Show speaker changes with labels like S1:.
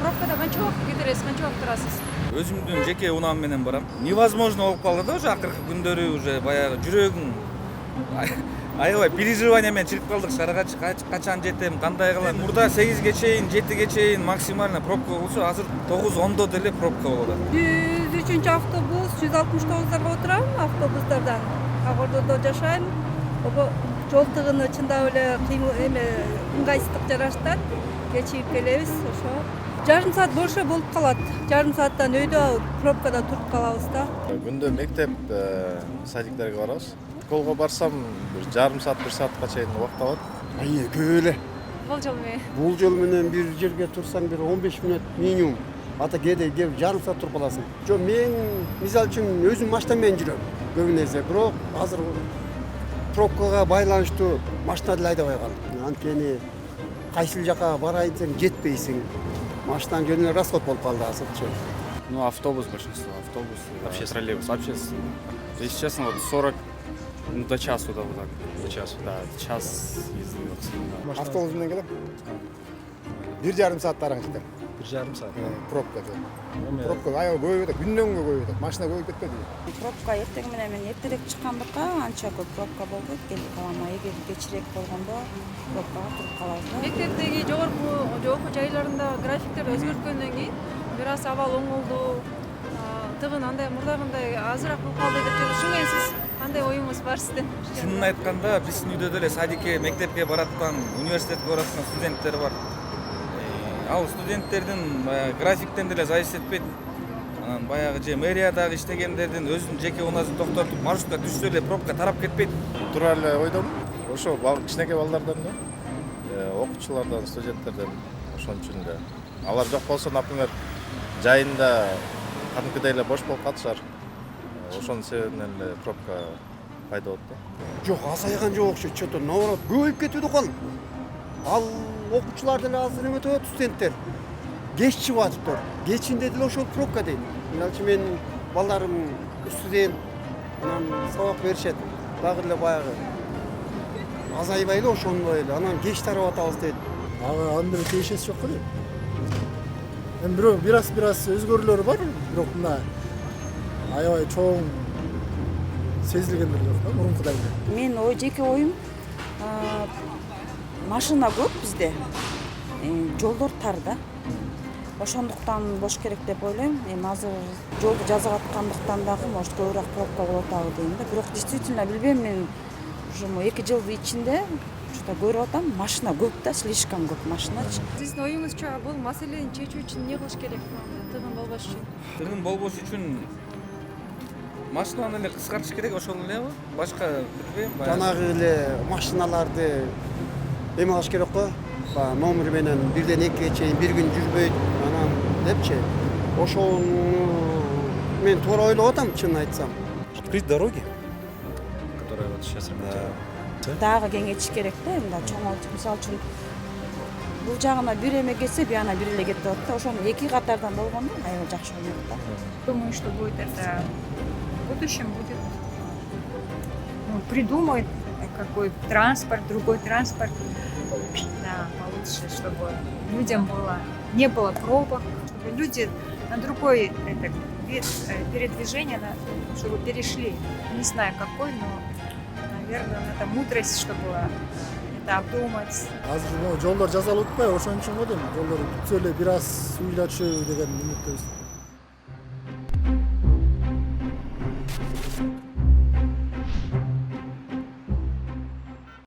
S1: пробкада канча убакыт кетиресиз, канча убакыт турасыз?
S2: Өзүмдүн жеке унаам менен барам. Невозможно болуп калды да уже акыркы күндөрү уже баягы жүрөгүң аябай переживание менен чыгып калдык. Шаарга качан жетем, кандай кылам. Мурда 8ге чейин, 7ге чейин максимально пробка болсо, азыр 9-10до деле пробка болуп атат.
S3: 103 автобус, 169-дарга отурам автобустардан. Агордодо жашайм. Жол тыгыны чындап эле ыңгайсыздык жараштат. Кечигип келебиз, ошо. Жарым саат больше болуп калат. Жарым сааттан өйдө пробкада туруп калабыз да.
S4: Күндө мектеп, садиктерге барабыз. Школго барсам, бир жарым саат, 1 саатка чейин убакыт алат.
S5: Көп эле.
S1: Бул жол менен.
S5: Бул жол менен бир жерге турсаң бир 15 мүнөт минимум. Ата кээде жарым саат туруп каласың. Жо мен мисалы үчүн өзүм машина менен жүрөм. Көбүнесе, бирок азыр пробкага байланыштуу машина деле айдабай калдым. Анткени кайсыл жака барайын десең жетпейсиң. Машинаң жөнүнө расход болуп калды азырчы.
S6: Ну, автобус большинство, автобус, вообще троллейбус, вообще, если честно, вот 40, ну, до часу, да, вот так. До часу? Да, час езды максимум.
S7: Автобус менен келем. 1,5 саат таран кетем.
S6: 1,5 саат?
S7: Пробкада. Пробка аябай көбөйүп атат, күндөн күнгө көбөйүп атат. Машина көбөйүп кетпеди.
S8: Пробка эртең менен мен эртерээк чыккандыкка анча көп пробка болбойт, келип калам. Эгер кечирээк болгондо пробкага туруп калабыз да.
S1: Мектептеги жогорку окуу жайларында графиктер өзгөрткөндөн кийин бир аз абал оңолду. Тыгын андай мурдагындай азыраак болуп калды деп жүрүп, ушуга сиз кандай оюңуз бар сиздин?
S2: Чынын айтканда биздин үйдө деле садикке, мектепке бараткан, университетке бараткан студенттер бар. Ал студенттердин графиктен деле зависит этпейт. Анан баягы же мэриядагы иштегендердин өзүнүн жеке унаасын токтотуп маршрутка түшсө эле пробка тарап кетпейт.
S4: Тура эле ойдом. Ошо кичинекей балдардан да, окуучулардан, студенттерден ошон үчүн да. Алар жок болсо, например, жайында кадимкидей эле бош болуп калышар. Ошонун себебинен эле пробка пайда болот да.
S5: Жок, азайган жок окшойт. Чото наоборот көбөйүп кетип кал. Ал окуучулар деле азыр эме өтөт, студенттер. Кеч чыгып атыптыр. Кечинде деле ошол пробка дейт. Мисалы менин балдарым студент, анан сабак беришет. Дагы эле баягы азайбай эле ошондой эле. Анан кеч тарап атабыз дейт.
S7: Анын менен тиешеси жок эле. Эми бирок бир аз өзгөрүүлөр бар, бирок мына аябай чоң сезилгендер жок да, мурункудай эле.
S8: Мен жеке оюм, машина көп бизде, жолдор тар да. Ошондуктан бош керек деп ойлойм. Эми азыр жолду жазып аткандыктан дагы может көбүрөөк пробка болуп атабы дейм да. Бирок действительно билбейм, мен ушу 2 жыл ичинде что көрүп атам, машина көп да, слишком көп машиначы.
S1: Сиздин оюңузча бул маселени чечүү үчүн эмне кылыш керек? Тыгын болбош үчүн.
S2: Тыгын болбош үчүн машинаны эле кыскартыш керек, ошол элеби? Башка билбейм.
S5: Жанагы эле машиналарды эме кылыш керек го. Номер менен 1ден 2ге чейин бир күн жүрбөйт, анан депчи. Ошону мен туура ойлоп атам, чынын айтсам.
S9: Открыть дороги,
S6: Которые вот сейчас ремонтируют.
S8: Дагы кеңейтиш керек да, мында чоңойтуп, мисалы үчүн бул жагына бир эме кетсе, бияна бир эле кетип атат да. Ошону 2 катардан болгондо аябай жакшы болот да.
S10: Думаю, что будет это в будущем будет придумают какой транспорт, другой транспорт получше, да, получше, чтобы людям не было пробок, чтобы люди на другой вид передвижения, чтобы перешли. Не знаю какой, но, наверное, надо мудрость, чтобы это обдумать.
S7: Азыр жолдор жасалып атпайбы, ошон үчүн го дейм. Жолдор бүтсө эле бир аз суйла түшөбү деген үмүттөбүз.